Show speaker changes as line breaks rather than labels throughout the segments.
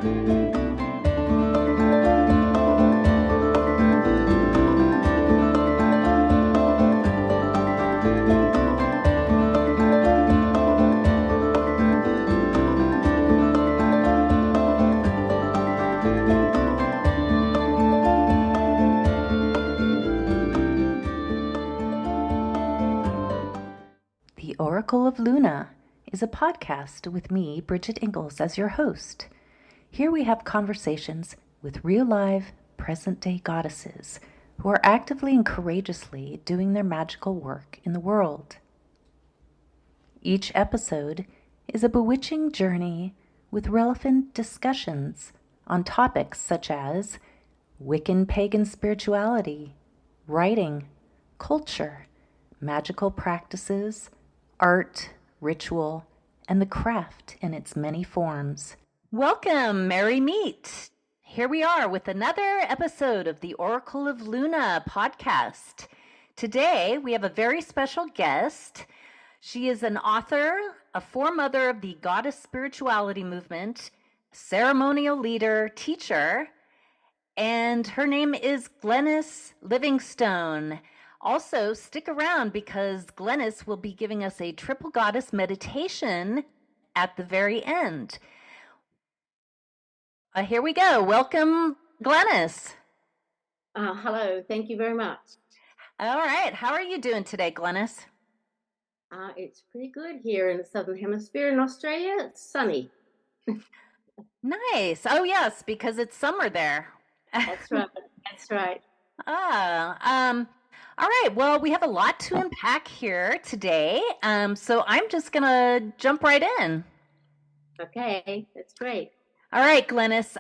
The Oracle of Luna is a podcast with me, Bridget Engels, as your host. Here we have conversations with real live, present-day goddesses who are actively and courageously doing their magical work in the world. Each episode is a bewitching journey with relevant discussions on topics such as Wiccan pagan spirituality, writing, culture, magical practices, art, ritual, and the craft in its many forms. Welcome, Merry Meet! Here we are with another episode of the Oracle of Luna podcast. Today, we have a very special guest. She is an author, a foremother of the goddess spirituality movement, ceremonial leader, teacher, and her name is Glenys Livingstone. Also, stick around because Glenys will be giving us a triple goddess meditation at the very end. Here we go. Welcome, Glenys.
Hello. Thank you very much.
All right. How are you doing today, Glenys?
It's pretty good here in the Southern Hemisphere. In Australia, it's sunny.
Nice. Oh, yes, because it's summer there.
That's right. That's right.
All right. Well, we have a lot to unpack here today. So I'm just going to jump right in.
Okay. That's great.
All right, Glenys.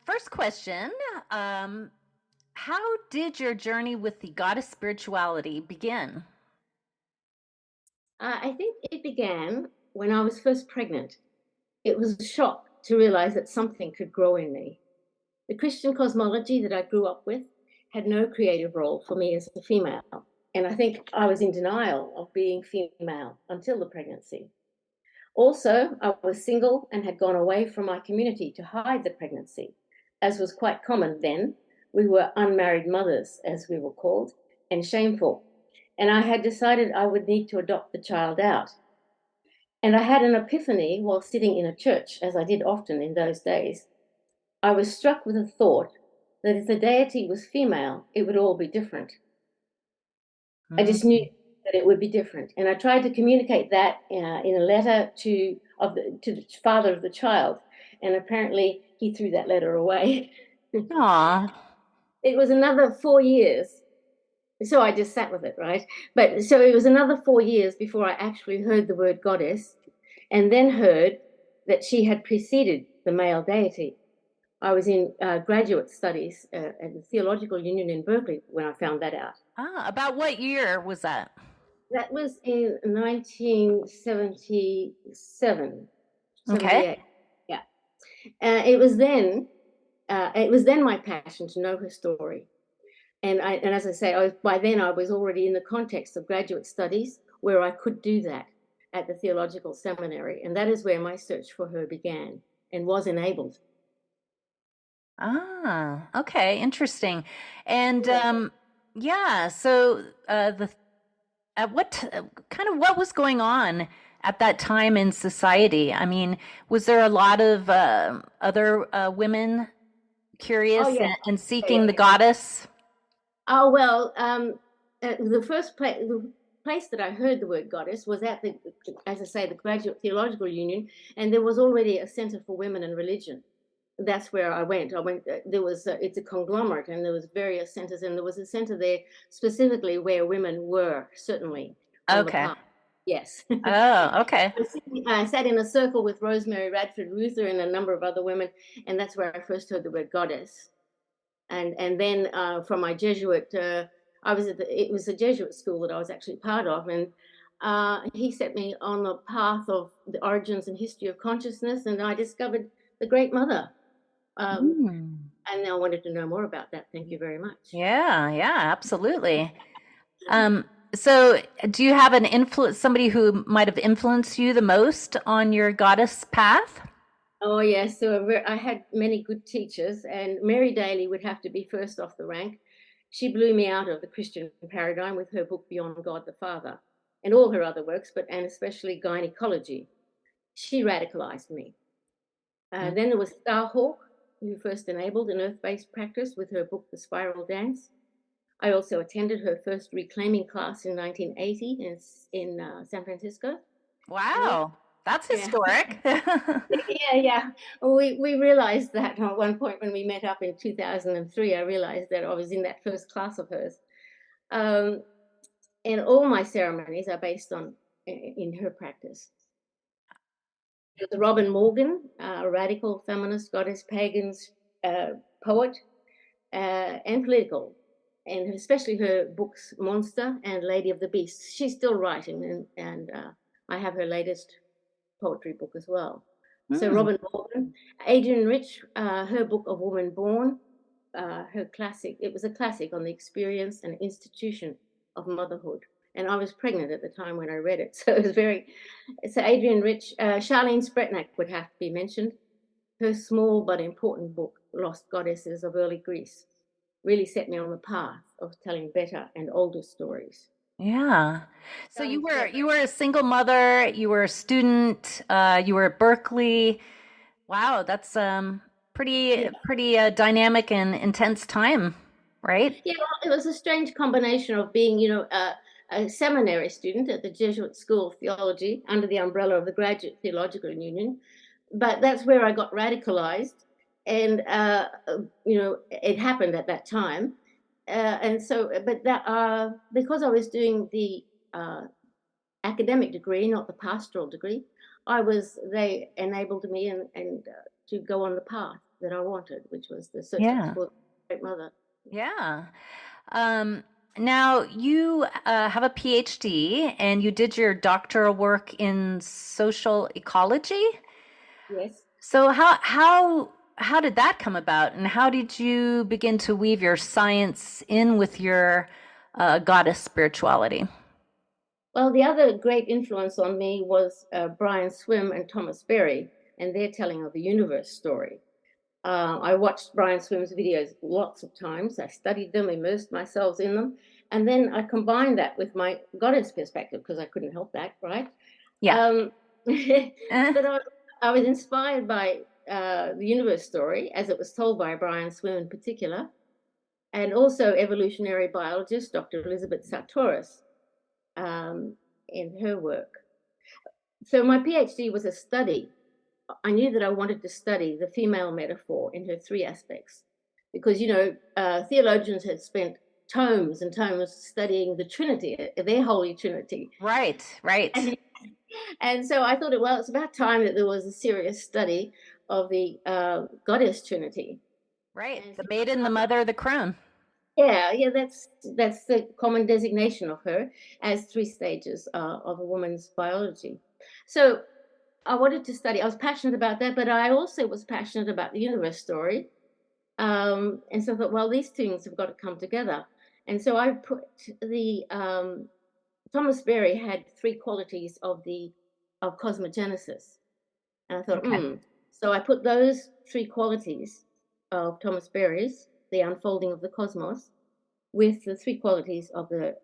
First question. How did your journey with the goddess spirituality begin?
I think it began when I was first pregnant. It was a shock to realize that something could grow in me. The Christian cosmology that I grew up with had no creative role for me as a female. And I think I was in denial of being female until the pregnancy. Also, I was single and had gone away from my community to hide the pregnancy. As was quite common then, we were unmarried mothers, as we were called, and shameful. And I had decided I would need to adopt the child out. And I had an epiphany while sitting in a church, as I did often in those days. I was struck with a thought that if the deity was female, it would all be different. I just knew that it would be different. And I tried to communicate that in a letter to the father of the child. And apparently he threw that letter away.
Aww.
It was another 4 years. So I just sat with it, right? But so it was another 4 years before I actually heard the word goddess and then heard that she had preceded the male deity. I was in graduate studies at the Theological Union in Berkeley when I found that out.
About what year was that?
That was in 1977.
Okay.
Yeah. It was then my passion to know her story. And as I say, by then I was already in the context of graduate studies where I could do that at the Theological Seminary. And that is where my search for her began and was enabled.
Okay, interesting. And so what was going on at that time in society? I mean, was there a lot of other women curious and seeking the goddess?
Oh, well, the first place, the place that I heard the word goddess was at the Graduate Theological Union, and there was already a Center for Women and Religion. That's where I went. It's a conglomerate, and there was various centers, and there was a center there specifically where women were, certainly.
Okay.
Yes.
Oh, okay.
I sat in a circle with Rosemary Radford Ruther and a number of other women, and that's where I first heard the word goddess. And then from my Jesuit, it was a Jesuit school that I was actually part of, and he set me on the path of the origins and history of consciousness, and I discovered the Great Mother. And I wanted to know more about that. Thank you very much.
Yeah, absolutely. So do you have somebody who might have influenced you the most on your goddess path?
Oh, yes. So I had many good teachers, and Mary Daly would have to be first off the rank. She blew me out of the Christian paradigm with her book Beyond God the Father and all her other works, and especially gynecology. She radicalized me.
Mm.
Then there was Starhawk, who first enabled an earth-based practice with her book The Spiral Dance. I also attended her first reclaiming class in 1980 in San Francisco. And then,
Wow, that's
yeah,
historic.
yeah. We realized that at one point when we met up in 2003. I realized that I was in that first class of hers. Um, and all my ceremonies are based on in her practice. There's Robin Morgan, a radical feminist, goddess, pagans, poet, and political, and especially her books Monster and Lady of the Beast. She's still writing, and I have her latest poetry book as well. So
Mm.
Robin Morgan, Adrienne Rich, her book of Woman Born, her classic. It was a classic on the experience and institution of motherhood. And I was pregnant at the time when I read it, so it was very. So Adrienne Rich, Charlene Spretnak would have to be mentioned. Her small but important book, Lost Goddesses of Early Greece, really set me on the path of telling better and older stories.
Yeah. So
Charlene
you
Spretnak.
were a single mother, you were a student, you were at Berkeley. Wow, that's
Yeah,
pretty dynamic and intense time, right?
yeah. Well, it was a strange combination of being, a seminary student at the Jesuit School of Theology under the umbrella of the Graduate Theological Union, but that's where I got radicalized, and it happened at that time, and so, but that because I was doing the uh, academic degree, not the pastoral degree, they enabled me and to go on the path that I wanted, which was the search
Yeah.
for the Great Mother.
Yeah. Um, Now you have a PhD and you did your doctoral work in social ecology.
Yes.
So how did that come about, and how did you begin to weave your science in with your goddess spirituality?
Well, the other great influence on me was Brian Swim and Thomas Berry and their telling of the universe story. I watched Brian Swim's videos lots of times. I studied them, immersed myself in them, and then I combined that with my goddess perspective because I couldn't help that, right?
Yeah.
Um,
Eh?
but I was inspired by the universe story as it was told by Brian Swim in particular, and also evolutionary biologist Dr. Elizabeth Sartoris in her work. So my PhD was a study. I knew that I wanted to study the female metaphor in her three aspects because, theologians had spent tomes and tomes studying the Trinity, their Holy Trinity.
Right, right,
And, and so I thought, well, it's about time that there was a serious study of the goddess Trinity.
right.
And
The
so
maiden, the mother, the crone.
yeah, that's the common designation of her as three stages of a woman's biology. So I wanted to study. I was passionate about that, but I also was passionate about the universe story. And so I thought, well, these things have got to come together. And so I put the Thomas Berry had three qualities of cosmogenesis, and I thought,
Okay.
So I put those three qualities of Thomas Berry's, the unfolding of the cosmos, with the three qualities of the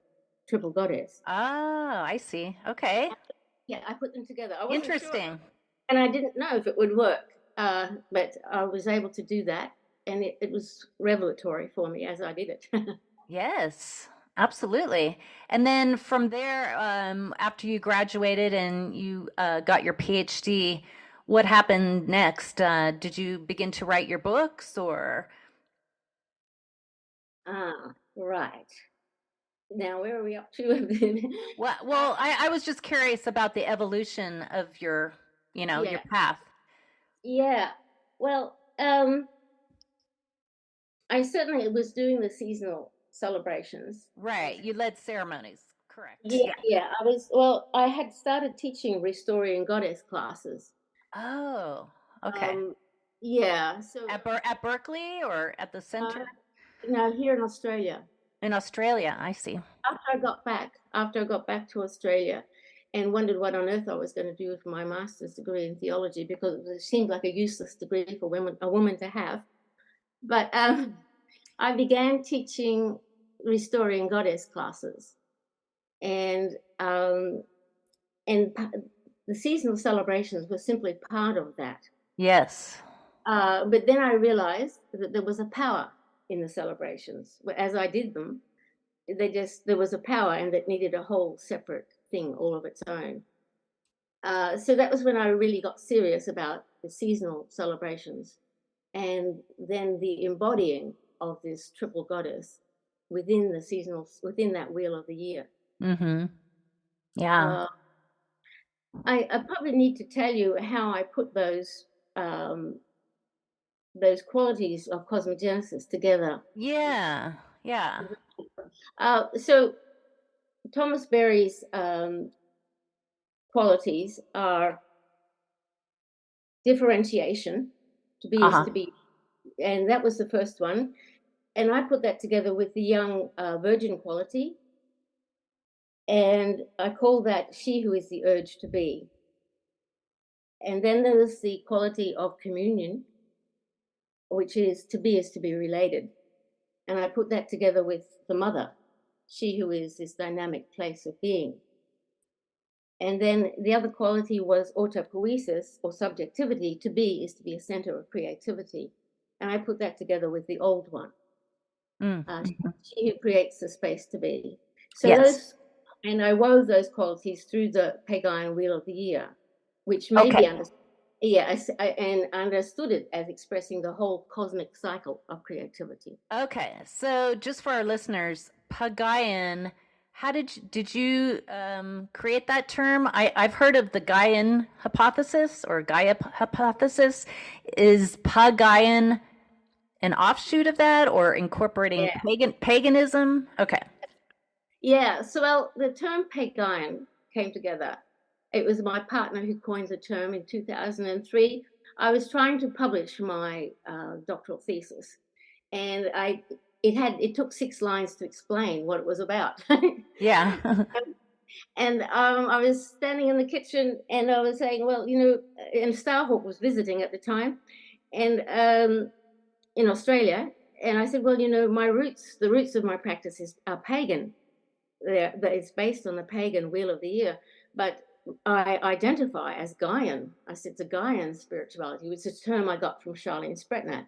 triple goddess.
Ah, I see. Okay.
Yeah, I put them together. I wasn't sure,
Interesting.
and I didn't know if it would work, but I was able to do that, and it was revelatory for me as I did it.
Yes, absolutely. And then from there, after you graduated and you got your PhD, what happened next? Did you begin to write your books or?
Right. Now, where are we up to?
Well, I was just curious about the evolution of your
Yeah,
path.
yeah. Well, I certainly was doing the seasonal celebrations.
Right. You led ceremonies. Correct.
Yeah,
Yeah.
yeah. I had started teaching Restoring Goddess classes.
Oh, okay.
Um, yeah. So,
At Berkeley or at the
uh,
center
here in Australia,
in Australia? I see.
after I got back to Australia, and wondered what on earth I was going to do with my master's degree in theology, because it seemed like a useless degree for a woman to have. But I began teaching restoring goddess classes, and the seasonal celebrations were simply part of that.
Yes.
But then I realized that there was a power in the celebrations. As I did them, there was a power, and that needed a whole separate thing all of its own. So that was when I really got serious about the seasonal celebrations, and then the embodying of this triple goddess within that wheel of the year.
Mm-hmm. Yeah.
I probably need to tell you how I put those qualities of cosmogenesis together.
Yeah. Yeah.
So Thomas Berry's qualities are differentiation, to be is to be, and that was the first one. And I put that together with the young virgin quality, and I call that she who is the urge to be. And then there's the quality of communion, which is to be related. And I put that together with the mother, she who is this dynamic place of being. And then the other quality was autopoiesis, or subjectivity. To be is to be a center of creativity. And I put that together with the old one. She who creates the space to be. So
yes.
and I wove those qualities through the Pagayan Wheel of the Year, which may be understood. Yeah, and understood it as expressing the whole cosmic cycle of creativity.
Okay, so just for our listeners, Pagayan, how did you create that term? I've heard of the Gaian hypothesis or Gaia hypothesis. Is Pagayan an offshoot of that, or incorporating paganism? Okay.
Yeah, so well, the term Pagayan came together. It was my partner who coined the term in 2003. I was trying to publish my doctoral thesis, and it took 6 lines to explain what it was about.
Yeah.
And I was standing in the kitchen, and I was saying, well, and Starhawk was visiting at the time, and in Australia, and I said, well, the roots of my practice are pagan. It's based on the pagan wheel of the year, but I identify as Gaian. I said it's a Gaian spirituality, which is a term I got from Charlene Spretnat,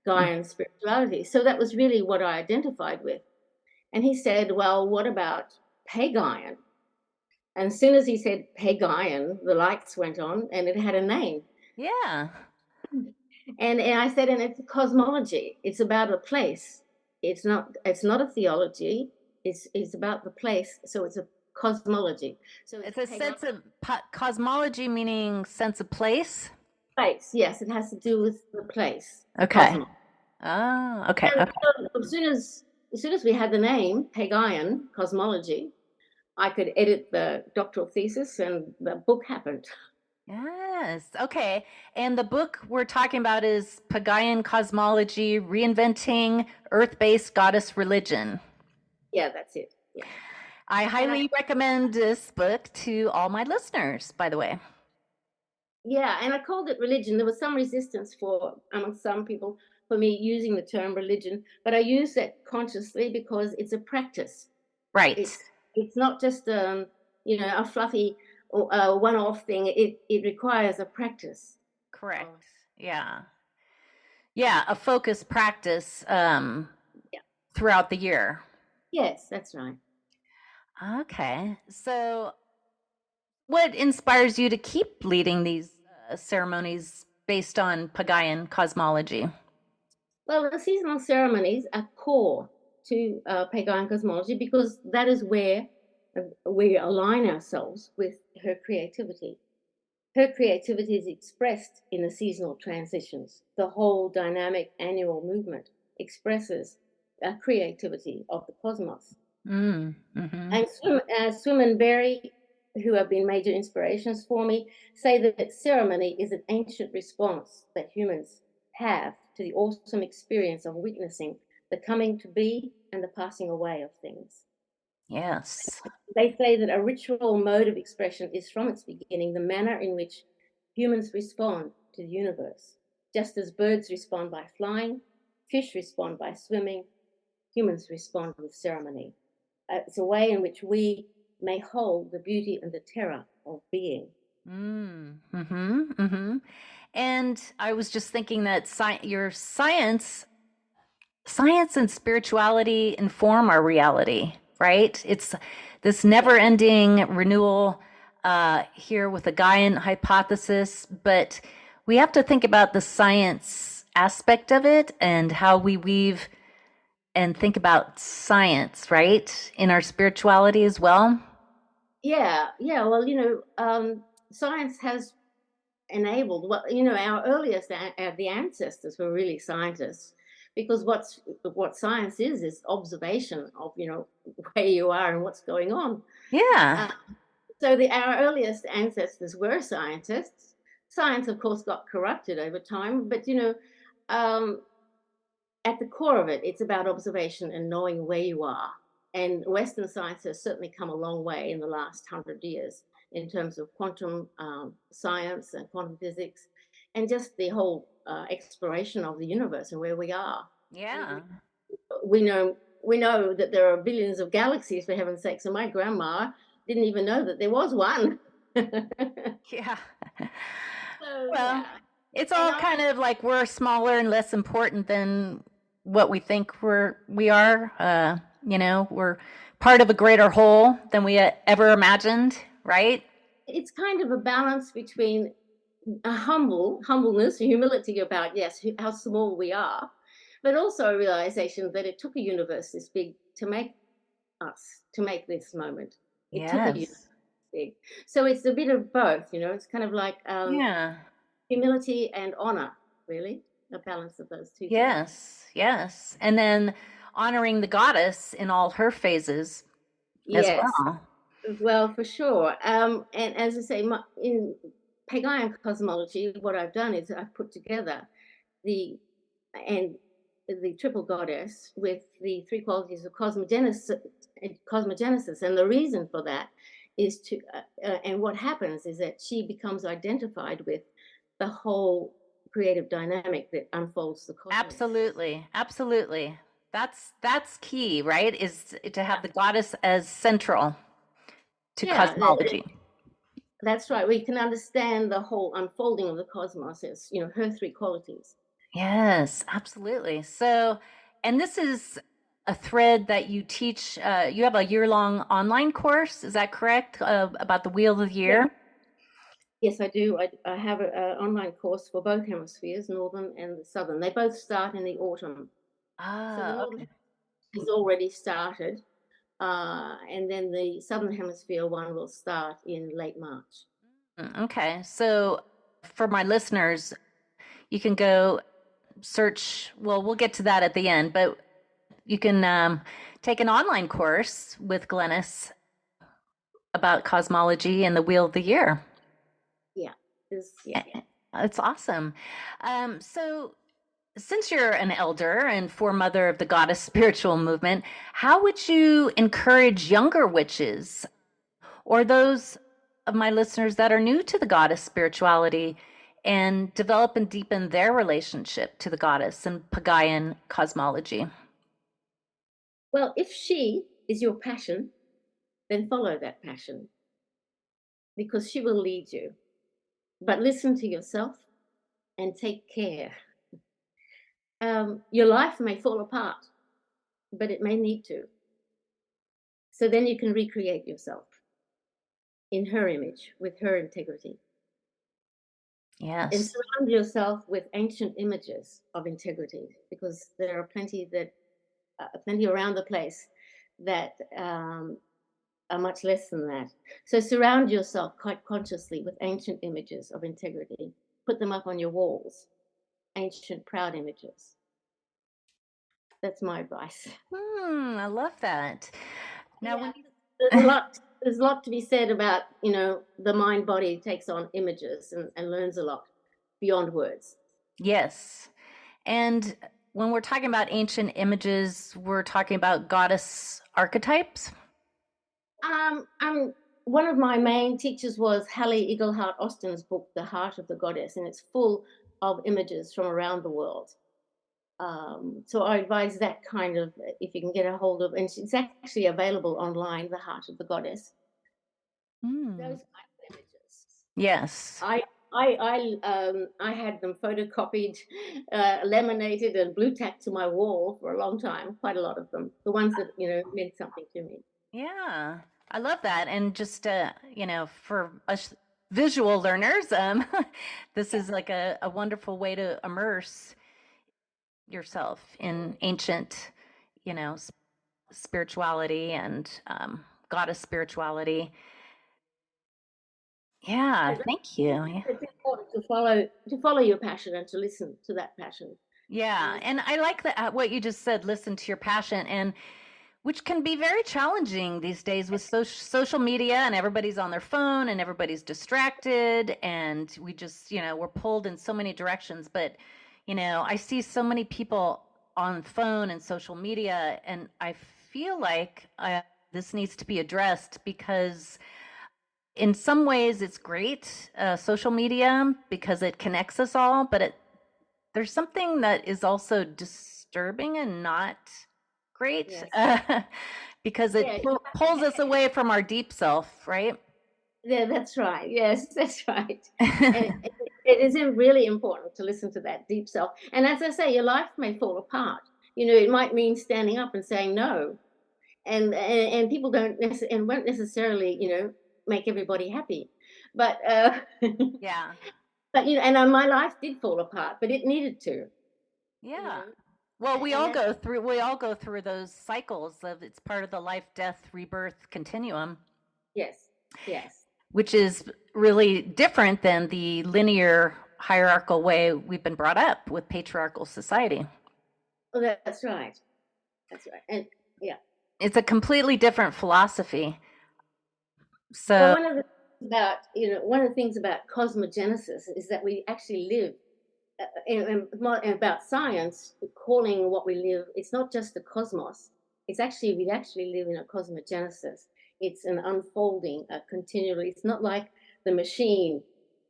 Gaian spirituality. So that was really what I identified with. And he said, well, what about Pagayan? And as soon as he said Pagayan, the lights went on, and it had a name.
Yeah.
And I said, and it's a cosmology. It's about a place. It's not a theology. It's about the place. So it's a cosmology. So
It's a sense of cosmology, meaning sense of place.
Place. Yes, it has to do with the place.
Okay.
Cosmos.
Oh, okay.
And
Okay.
so as soon as we had the name Pagayan cosmology, I could edit the doctoral thesis, and the book happened.
Yes. Okay. And the book we're talking about is Pagayan Cosmology, Reinventing Earth-Based Goddess Religion.
Yeah, that's it. Yeah.
I highly recommend this book to all my listeners, by the way.
Yeah, and I called it religion. There was some resistance among some people for me using the term religion, but I use that consciously because it's a practice.
Right.
It's not just a fluffy or one-off thing. It requires a practice.
Correct. Yeah. Yeah, a focused practice throughout the year.
Yes, that's right.
Okay. So what inspires you to keep leading these ceremonies based on Pagayan cosmology?
Well, the seasonal ceremonies are core to Pagayan cosmology because that is where we align ourselves with her creativity. Her creativity is expressed in the seasonal transitions. The whole dynamic annual movement expresses a creativity of the cosmos.
Mm-hmm.
And Swim and Berry, who have been major inspirations for me, say that ceremony is an ancient response that humans have to the awesome experience of witnessing the coming to be and the passing away of things.
Yes.
They say that a ritual mode of expression is from its beginning the manner in which humans respond to the universe. Just as birds respond by flying, fish respond by swimming, humans respond with ceremony. It's a way in which we may hold the beauty and the terror of being.
And I was just thinking that your science and spirituality inform our reality, right? It's this never-ending renewal here with the Gaian hypothesis, but we have to think about the science aspect of it and how we weave and think about science, right, in our spirituality as well.
Yeah. Well, science has enabled our earliest the ancestors were really scientists, because what science is observation of where you are and what's going on.
Yeah.
uh, so our earliest ancestors were scientists. Science, of course, got corrupted over time, but um, at the core of it, it's about observation and knowing where you are. And Western science has certainly come a long way in the last 100 years in terms of quantum science and quantum physics, and just the whole exploration of the universe and where we are.
Yeah.
We know that there are billions of galaxies, for heaven's sakes, and my grandma didn't even know that there was one.
Yeah.
So
Well,
yeah,
it's
and
all
I
kind of like we're smaller and less important than what we think we are. We're part of a greater whole than we ever imagined, right?
it's kind of a balance between a humbleness, humility about, yes, how small we are, but also a realization that it took a universe this big to make us, to make this moment. It took a universe
Yes.
big. So it's a bit of both, it's kind of like
Yeah.
humility and honor, really, a balance of those two things.
Yes. Yes. And then honoring the goddess in all her phases as
Yes,
well.
well, for sure. And as I say, in pagan cosmology, what I've done is I've put together the and the triple goddess with the three qualities of cosmogenesis. And the reason for that is and what happens is that she becomes identified with the whole creative dynamic that unfolds the cosmos.
Absolutely. Absolutely. That's key, right? Is to have the goddess as central to
Yeah,
cosmology.
that's right. We can understand the whole unfolding of the cosmos as, her three qualities.
Yes, absolutely. So, and this is a thread that you teach. You have a year-long online course, is that correct? About the Wheel of the
Yeah.
Year?
Yes, I do. I have an online course for both hemispheres, northern and the southern. They both start in the autumn. So the
Ah,
northern
okay.
has already started, and then the southern hemisphere one will start in late March.
Okay. So, for my listeners, you can go search. Well, we'll get to that at the end, but you can take an online course with Glenys about cosmology and the Wheel of the Year.
Yeah, yeah.
It's awesome. So, since you're an elder and foremother of the goddess spiritual movement, how would you encourage younger witches or those of my listeners that are new to the goddess spirituality and develop and deepen their relationship to the goddess and Pagayan cosmology?
Well, if she is your passion, then follow that passion, because she will lead you. But listen to yourself and take care. Your life may fall apart, but it may need to. So then you can recreate yourself in her image, with her integrity. And
Yes.
surround yourself with ancient images of integrity, because there are plenty around the place that are much less than that. So surround yourself quite consciously with ancient images of integrity. Put them up on your walls, ancient, proud images. That's my advice.
I love that. Now,
Yeah,
when you,
there's a lot. There's a lot to be said about the mind body takes on images and learns a lot beyond words.
yes, and when we're talking about ancient images, we're talking about goddess archetypes.
One of my main teachers was Hallie Eaglehart Austin's book, The Heart of the Goddess, and it's full of images from around the world. So I advise that kind of, if you can get a hold of, and it's actually available online, The Heart of the Goddess.
Mm.
Those kind of images.
Yes.
I had them photocopied, laminated, and blue tacked to my wall for a long time. Quite a lot of them. The ones that meant something to me.
Yeah, I love that. And just, for us visual learners, this is like a wonderful way to immerse yourself in ancient, you know, spirituality and goddess spirituality. Yeah, thank you. Yeah.
It's important to follow your passion and to listen to that passion.
Yeah, and I like that what you just said, listen to your passion, and which can be very challenging these days with social media, and everybody's on their phone and everybody's distracted, and we just, we're pulled in so many directions. But, I see so many people on phone and social media, and I feel like this needs to be addressed because in some ways it's great, social media, because it connects us all, but there's something that is also disturbing and not great,
Yes.
because it
Yeah.
pulls us away from our deep self, right?
Yeah, that's right. Yes, that's right. And it is really important to listen to that deep self. And as I say, your life may fall apart. It might mean standing up and saying no, and people don't and won't necessarily, make everybody happy. But
Yeah.
but and my life did fall apart, but it needed to, you
Yeah.
know,
Well,
and that's
we all go through those cycles of it's part of the life, death, rebirth continuum,
yes, yes.
which is really different than the linear hierarchical way we've been brought up with patriarchal society.
Oh, that's right. That's right. And yeah.
It's a completely different philosophy.
Well,
So,
one of the things about cosmogenesis is that we actually live, and about science calling what we live. It's not just the cosmos. It's actually we actually live in a cosmogenesis. It's an unfolding continually. It's not like the machine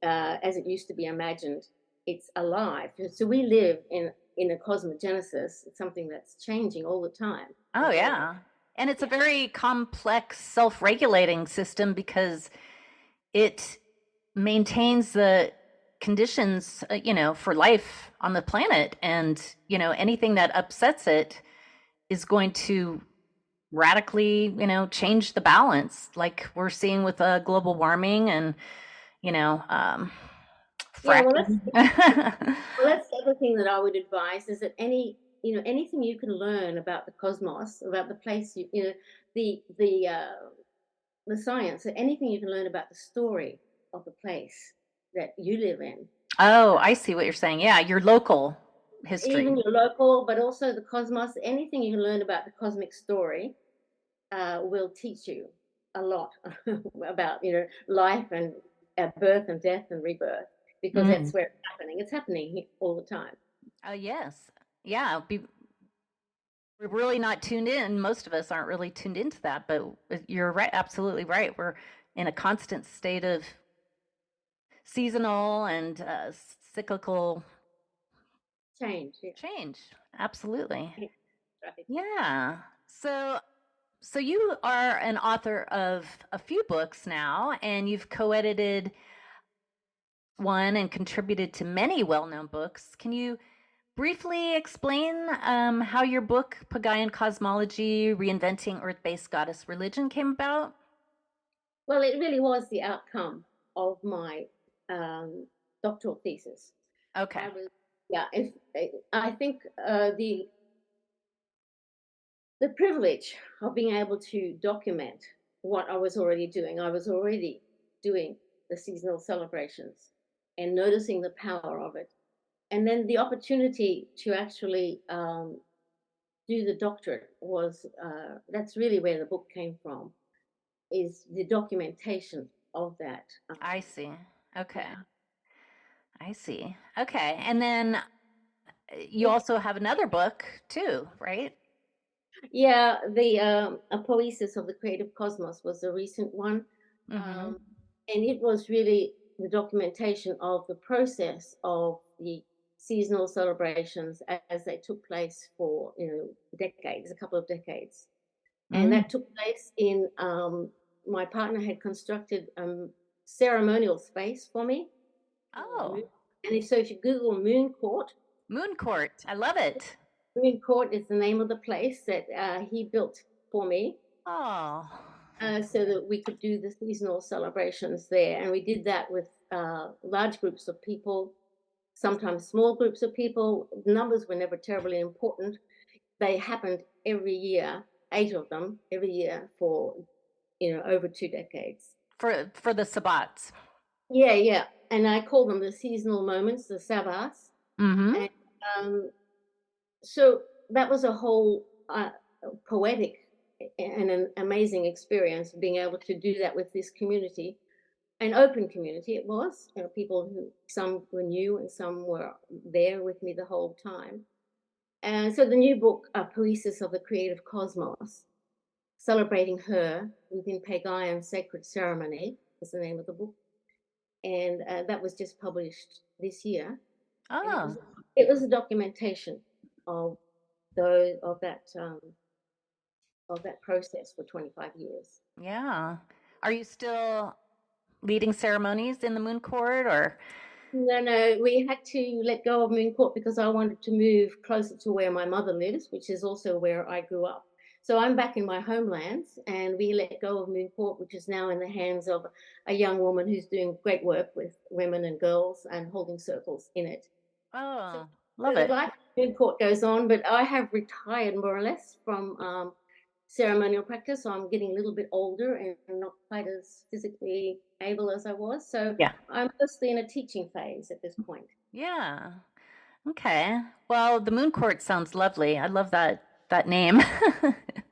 as it used to be imagined. It's alive. So we live in a cosmogenesis. It's something that's changing all the time.
oh yeah. And it's a
Yeah.
very complex self-regulating system because it maintains the conditions, for life on the planet. And, anything that upsets it is going to radically, change the balance, like we're seeing with global warming and, you know, um,
Yeah,
fracking.
that's the other thing that I would advise is that anything you can learn about the cosmos, about the place the the uh, the science, anything you can learn about the story of the place that you live in,
Oh,
uh,
I see what you're saying. Yeah, your local history.
even your local, but also the cosmos. Anything you can learn about the cosmic story will teach you a lot about life and birth and death and rebirth because
Mm.
that's where it's happening. It's happening all the time.
Yes. Yeah. We're really not tuned in. Most of us aren't really tuned into that, but you're right. Absolutely right. We're in a constant state of seasonal and cyclical
Change, yeah.
change. Absolutely.
Right.
Yeah. So you are an author of a few books now, and you've co-edited one and contributed to many well-known books. Can you briefly explain how your book, Pagayan Cosmology, Reinventing Earth-Based Goddess Religion, came about?
Well, it really was the outcome of my doctoral thesis.
Okay.
I was, yeah, if I think the privilege of being able to document what I was already doing. I was already doing the seasonal celebrations and noticing the power of it. And then the opportunity to actually do the doctorate was that's really where the book came from, is the documentation of that.
I see. Okay.
Yeah.
I see. Okay. And then you
Yeah.
also have another book too, right?
Yeah, the a poesis of the creative cosmos was a recent one,
Mm-hmm.
and it was really the documentation of the process of the seasonal celebrations as they took place for decades, a couple of decades, and
Mm.
that took place in my partner had constructed ceremonial space for me called Moon.
Oh,
And so if you Google Moon Court,
Moon Court. I love it.
Moon Court is the name of the place that he built for me,
Oh,
so that we could do the seasonal celebrations there. And we did that with large groups of people, sometimes small groups of people. Numbers were never terribly important. They happened every year, 8 of them every year for over 2 decades.
for the Sabbats.
Yeah, yeah. And I call them the seasonal moments, the Sabbats.
Mm-hmm.
And um, so that was a whole poetic and an amazing experience, being able to do that with this community, an open community it was. People who, some were new and some were there with me the whole time. And so the new book, Poesis of the Creative Cosmos, celebrating her within Pagayan Sacred Ceremony, is the name of the book. And that was just published this year. And
Oh,
it was a documentation of those of that process for 25 years.
yeah. Are you still leading ceremonies in the Moon Court, or?
No, no, we had to let go of Moon Court because I wanted to move closer to where my mother lives, which is also where I grew up. So I'm back in my homelands, and we let go of Moon Court, which is now in the hands of a young woman who's doing great work with women and girls and holding circles in it. So
Oh, love
the
it.
life of Moon Court goes on, but I have retired more or less from ceremonial practice. So I'm getting a little bit older and not quite as physically able as I was. So
Yeah.
I'm mostly in a teaching phase at this point.
Yeah. Okay. Well, the Moon Court sounds lovely. I love that name.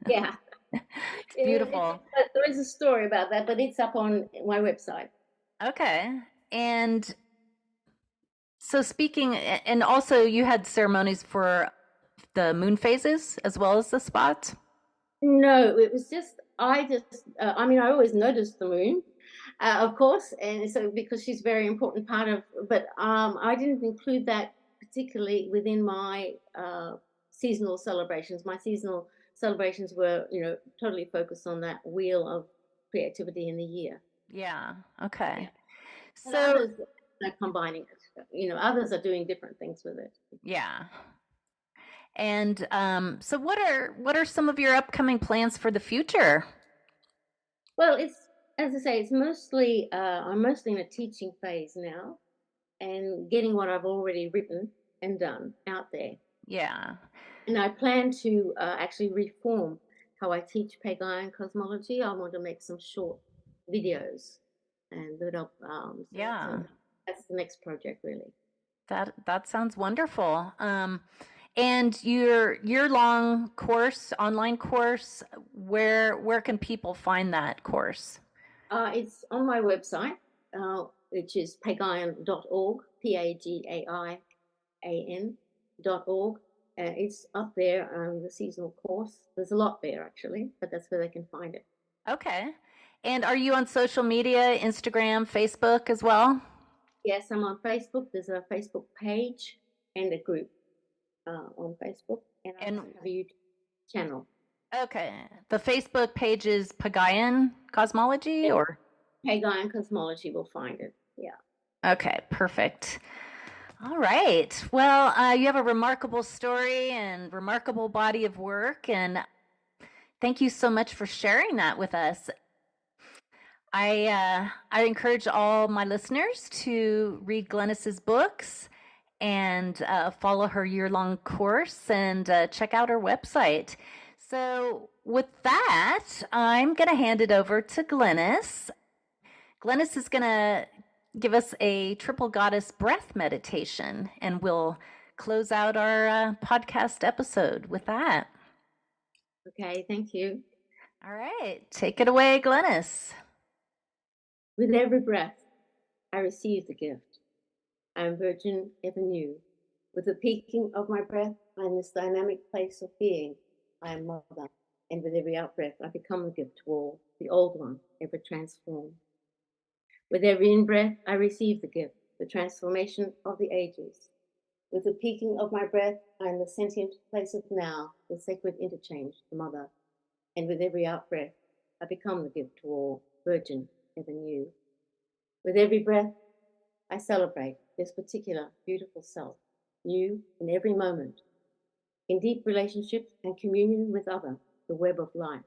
Yeah,
It's beautiful.
there is a story about that, but it's up on my website.
Okay. And so speaking, and also you had ceremonies for the moon phases as well as the spots?
No, it was just I mean, I always noticed the moon, of course, and so because she's a very important part of, but I didn't include that particularly within my seasonal celebrations. My seasonal celebrations were, totally focused on that wheel of creativity in the year.
Yeah. Okay.
Yeah, but
So,
others are combining it. Others are doing different things with it.
yeah. And so what are some of your upcoming plans for the future?
Well, it's as I say, it's mostly I'm mostly in a teaching phase now, and getting what I've already written and done out there.
Yeah.
And I plan to actually reform how I teach Pagayan cosmology. I want to make some short videos and do it up. So
Yeah.
that's the next project, really.
That sounds wonderful. And your year-long course, online course, where can people find that course?
It's on my website, which is pagayan.org, PAGAIAN.org. It's up there, the seasonal course. There's a lot there, actually, but that's where they can find it.
Okay. And are you on social media, Instagram, Facebook as well?
Yes, I'm on Facebook. There's a Facebook page and a group on Facebook, and I
And
also have a YouTube channel.
okay, the Facebook page is Pagayan Cosmology,
And
or?
Pagayan Cosmology will find it. Yeah.
Okay, perfect. All right. Well, you have a remarkable story and remarkable body of work, and thank you so much for sharing that with us. I encourage all my listeners to read Glenys's books and follow her year-long course and check out her website. So, with that, I'm going to hand it over to Glenys. Glenys is going to give us a triple goddess breath meditation, and we'll close out our podcast episode with that.
Okay, thank you.
All right, take it away, Glenys.
With every breath, I receive the gift. I am virgin ever new. With the peaking of my breath, I am this dynamic place of being. I am Mother, and with every out-breath, I become the gift to all, the old one, ever transformed. With every in-breath, I receive the gift, the transformation of the ages. With the peaking of my breath, I am the sentient place of now, the sacred interchange, the Mother. And with every out-breath, I become the gift to all, virgin, ever new. With every breath, I celebrate this particular beautiful self, new in every moment, in deep relationship and communion with other, the web of life,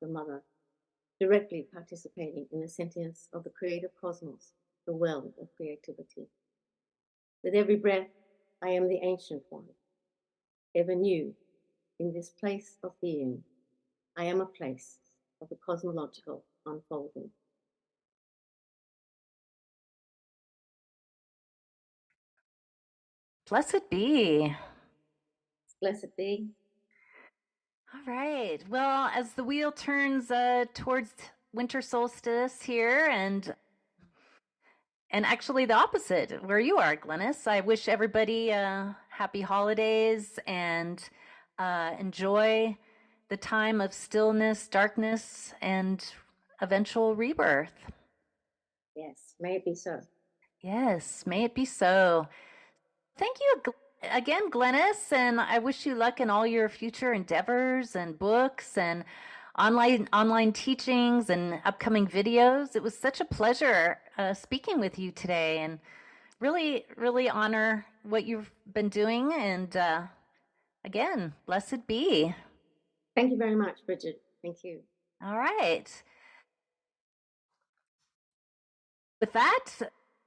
the Mother, directly participating in the sentience of the creative cosmos, the well of creativity. With every breath, I am the ancient one, ever new in this place of being. I am a place of the cosmological unfolding.
Blessed be.
Blessed be.
All right. Well, as the wheel turns towards winter solstice here, and actually the opposite where you are, Glenys, I wish everybody happy holidays and enjoy the time of stillness, darkness, and eventual rebirth.
Yes, may it be so.
Yes, may it be so. Thank you again, Glenys, and I wish you luck in all your future endeavors and books and online teachings and upcoming videos. It was such a pleasure speaking with you today, and really honor what you've been doing. And again, blessed be.
Thank you very much, Bridget. Thank you.
All right. With that,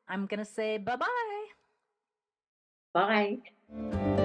I'm going to say bye-bye.
Bye.